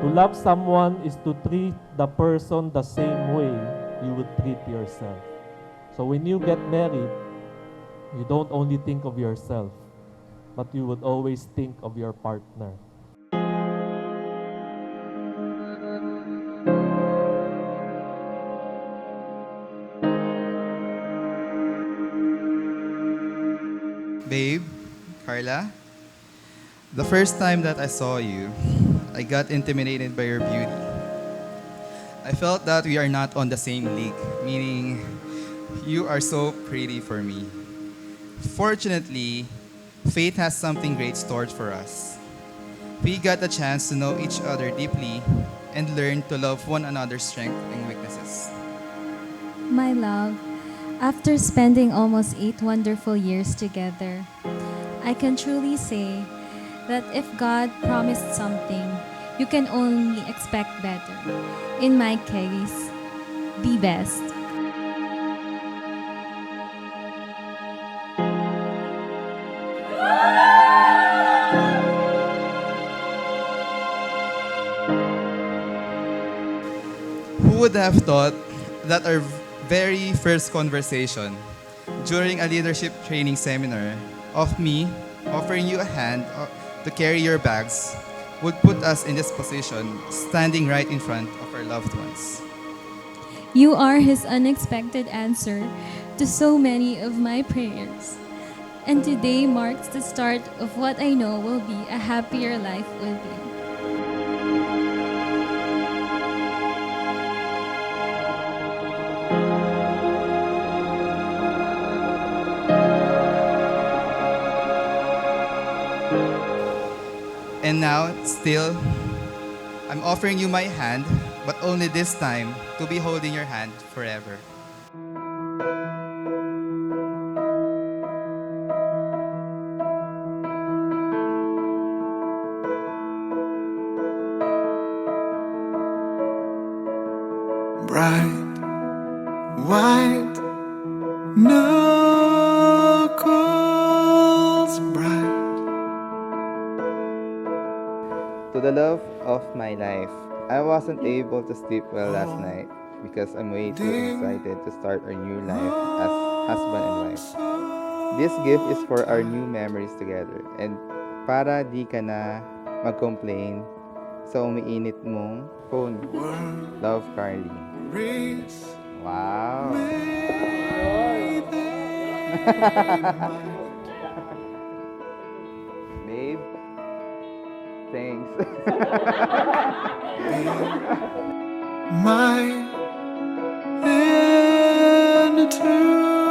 To love someone is to treat the person the same way you would treat yourself. So when you get married, you don't only think of yourself, but you would always think of your partner. Babe, Karla, the first time that I saw you, I got intimidated by your beauty. I felt that we are not on the same league, meaning you are so pretty for me. Fortunately, fate has something great stored for us. We got the chance to know each other deeply and learn to love one another's strengths and weaknesses. My love, after spending almost 8 wonderful years together, I can truly say that if God promised something, you can only expect better. In my case, the best. Who would have thought that our very first conversation during a leadership training seminar of me offering you a hand to carry your bags would put us in this position, standing right in front of our loved ones. You are His unexpected answer to so many of my prayers. And today marks the start of what I know will be a happier life with you. And now, still, I'm offering you my hand, but only this time to be holding your hand forever. Bright white knuckles bright. To the love of my life, I wasn't able to sleep well last night because I'm way too excited to start our new life as husband and wife. This gift is for our new memories together and para di ka na mag-complain sa umiinit mong phone. Love, Carly. Wow! Babe, thanks. My end tonight.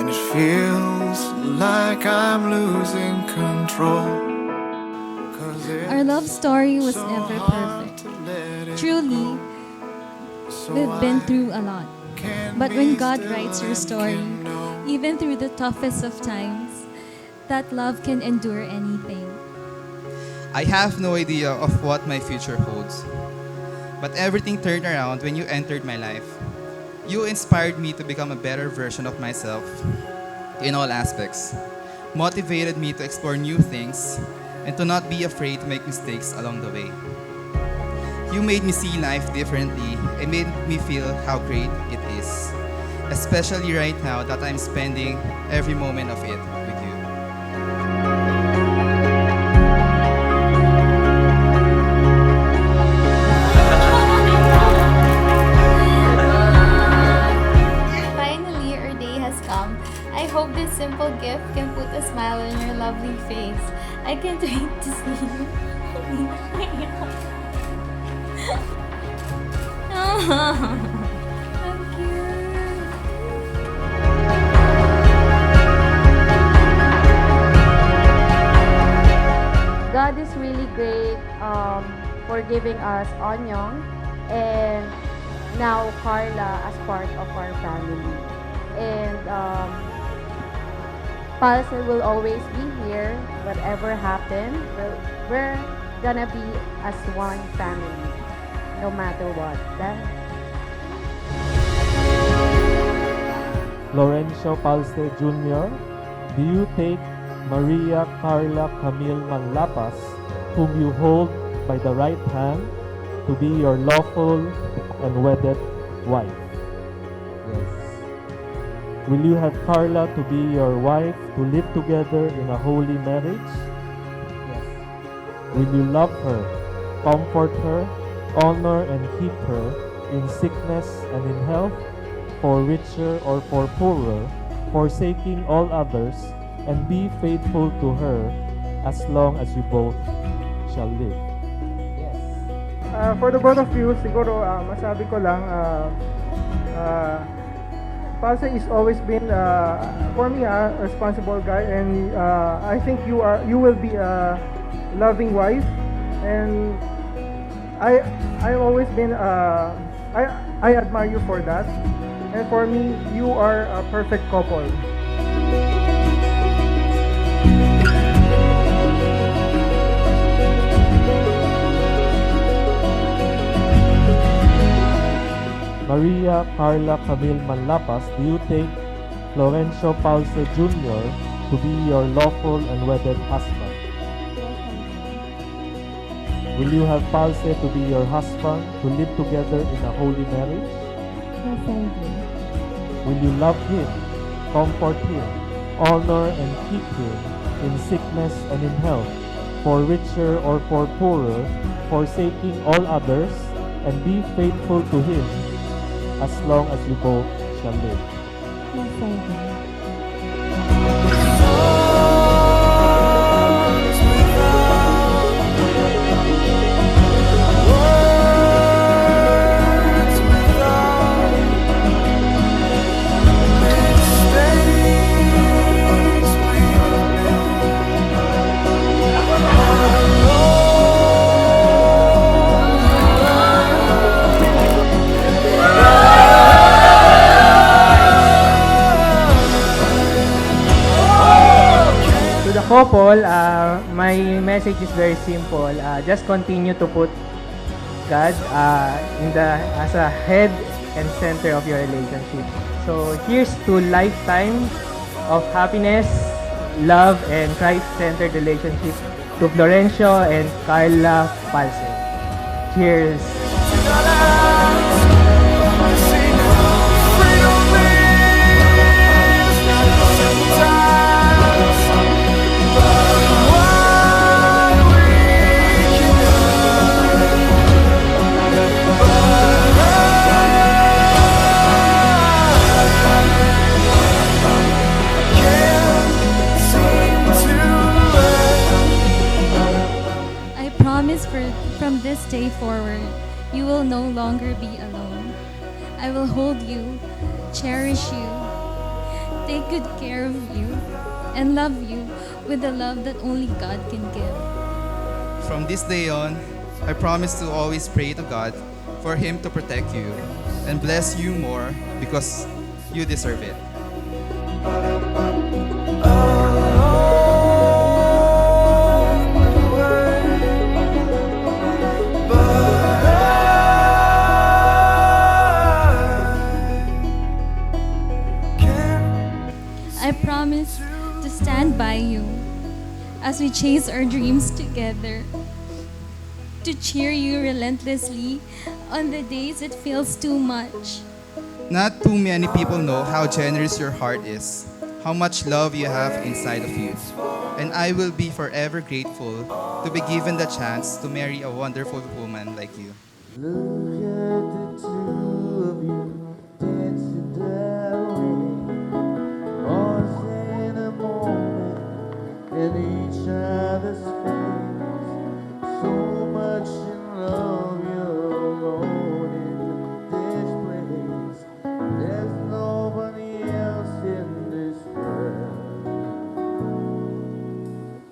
And it feels like I'm losing control. Our love story was never perfect. Truly, we've been through a lot. But when God writes your story, even through the toughest of times, that love can endure anything. I have no idea of what my future holds. But everything turned around when you entered my life. You inspired me to become a better version of myself in all aspects, motivated me to explore new things, and to not be afraid to make mistakes along the way. You made me see life differently and made me feel how great it is, especially right now that I'm spending every moment of it with you. Finally, our day has come. I hope this simple gift can put a smile on your lovely face. I can't wait to see you. How cute. God is really great for giving us Onyong and now Karla as part of our family. And Palce will always be here, whatever happens. We're gonna be as one family, no matter what. Florencio Palce Jr., do you take Maria Karla Camille Manlapas, whom you hold by the right hand, to be your lawful and wedded wife? Yes. Will you have Karla to be your wife, to live together in a holy marriage? Yes. Will you love her, comfort her, honor and keep her in sickness and in health, for richer or for poorer, forsaking all others, and be faithful to her as long as you both shall live? Yes. For the both of you, siguro masabi ko lang, Palce is always been for me a responsible guy, and I think you will be a loving wife, and I've always been I admire you for that, and for me you are a perfect couple. Maria Karla Camille Manlapas, do you take Florencio Palce Jr. to be your lawful and wedded husband? Will you have Palce to be your husband, to live together in a holy marriage? Yes, I do. Will you love him, comfort him, honor and keep him in sickness and in health, for richer or for poorer, forsaking all others, and be faithful to him as long as you both shall live? Yes, I do. Couple, my message is very simple. Just continue to put God as a head and center of your relationship. So here's to lifetime of happiness, love, and Christ-centered relationship to Florencio and Karla Palce. Cheers. From this day forward, you will no longer be alone. I will hold you, cherish you, take good care of you, and love you with the love that only God can give. From this day on, I promise to always pray to God for Him to protect you and bless you more because you deserve it. I promise to stand by you as we chase our dreams together, to cheer you relentlessly on the days it feels too much. Not too many people know how generous your heart is, how much love you have inside of you. And I will be forever grateful to be given the chance to marry a wonderful woman like you. Look at the two of you dancing that way. Lost in a moment in each other's face. So much in love, you're alone in this place. There's nobody else in this world.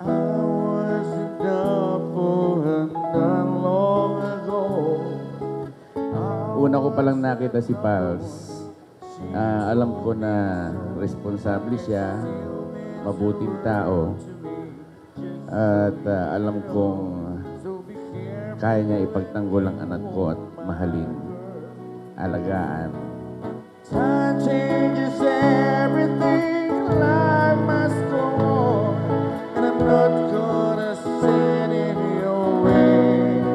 I was a double not long ago. Una ko palang nakita si Palce, alam ko na responsable siya, mabuting tao, at alam kong kaya niya ipagtanggol ang anak ko at mahalin, alagaan, Time changes everything, life must go on, and I'm not gonna stand in your way.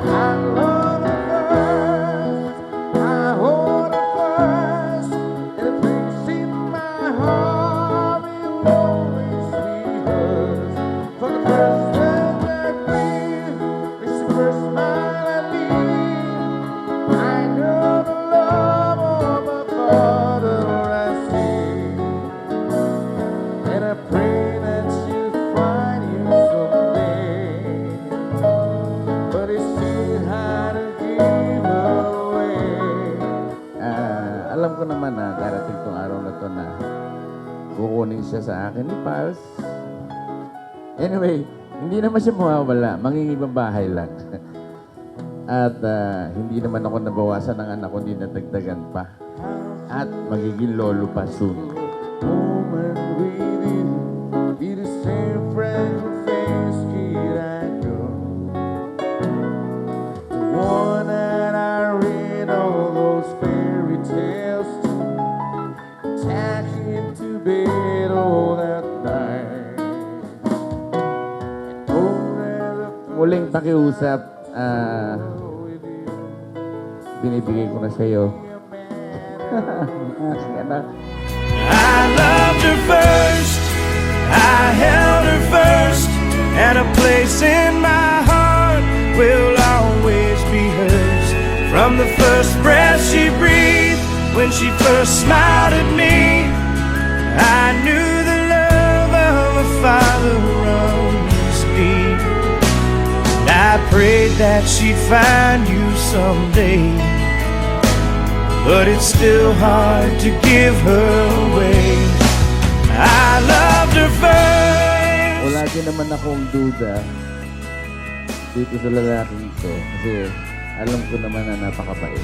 I love her first, I hold her first, and a place in my heart will always be hers. For the first time I breathe, it's the first smile I leave. I know the love of a father I see, and I pray that she'll find you someday, but it's too hard to give her away. Alam ko naman na darating tong araw na to na kukunin siya sa akin ni Palce. Anyway, hindi naman siya mawawala. Mangingibang bahay lang. At hindi naman ako nabawasan ng anak ko, hindi nadagdagan pa. At magiging lolo pa soon. Moment with you, be the same friend who face kid I go. The one that I read all those fairy tales to, tack him to bed all that night. And Muling pakiusap, binibigay ko na sa'yo. Aking anak. I loved her first, I held her first, and a place in my heart will always be hers. From the first breath she breathed, when she first smiled at me, I knew the love of a father runs deep. And I prayed that she'd find you someday, but it's still hard to give her away. I loved her first. Wala din naman akong duda dito sa lalaking ito kasi alam ko naman na napakabait.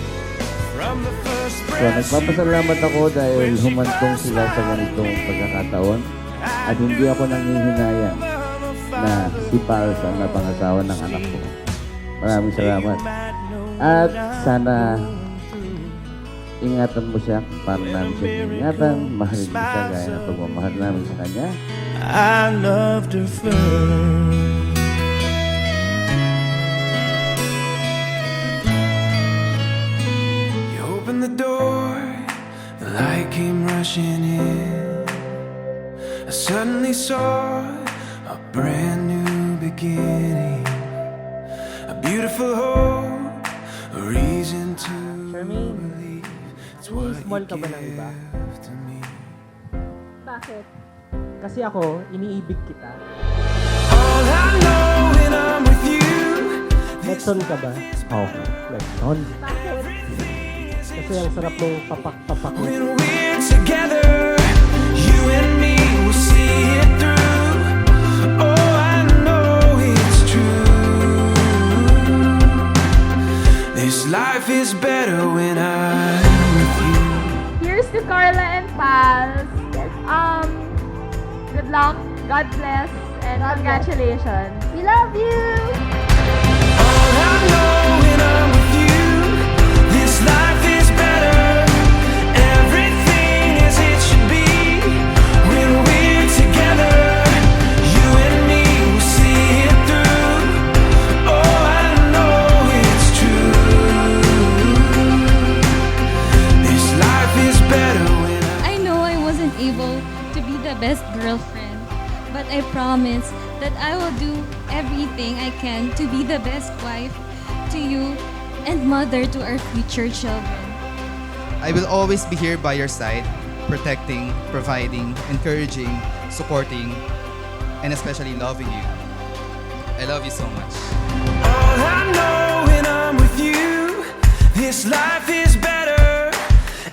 So nagpapasalamat ako dahil humantong sila sa ganitong pagkakataon at hindi ako nangihinayang na si Palce ang napangasawa ng anak ko. Maraming salamat. At sana ingatan mo siya para namin siya ingatan, mahalin mo siya gaya ng pagmamahal namin sa kanya. I loved her first. You opened the door, the light came rushing in. I suddenly saw a brand new beginning, a beautiful hope, a reason to believe. Small ka ba ng iba? Bakit? Kasi ako, iniibig kita. All I know when I'm with you. Letson ka ba? Oh, Letson? Bakit? Kasi ang sarap mong papak-papak. When we're together, you and me will see it through. Oh, I know it's true. This life is better when I'm with you. Here's to Karla and Palce. Good luck, God bless, and congratulations. We love you! All I know when I'm with you, this life is better. Everything as it should be. When we're together, you and me will see it through. Oh, I know it's true. This life is better when I know I wasn't able to be the best girlfriend, but I promise that I will do everything I can to be the best wife to you and mother to our future children. I will always be here by your side, protecting, providing, encouraging, supporting, and especially loving you. I love you so much. all I know when I'm with you, this life is better.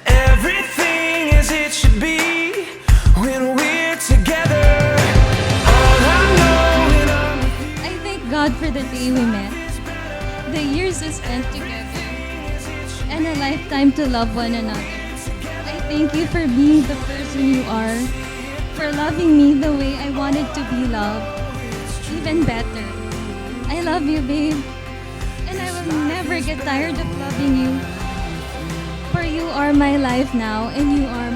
Everything as it should be when we're together. All I know when I'm with you. I thank God for the day we met, the years we spent together, and a lifetime to love one another. I thank you for being the person you are, for loving me the way I wanted to be loved, even better. I love you, babe, and I will never get tired of loving you. For you are my life now, and you are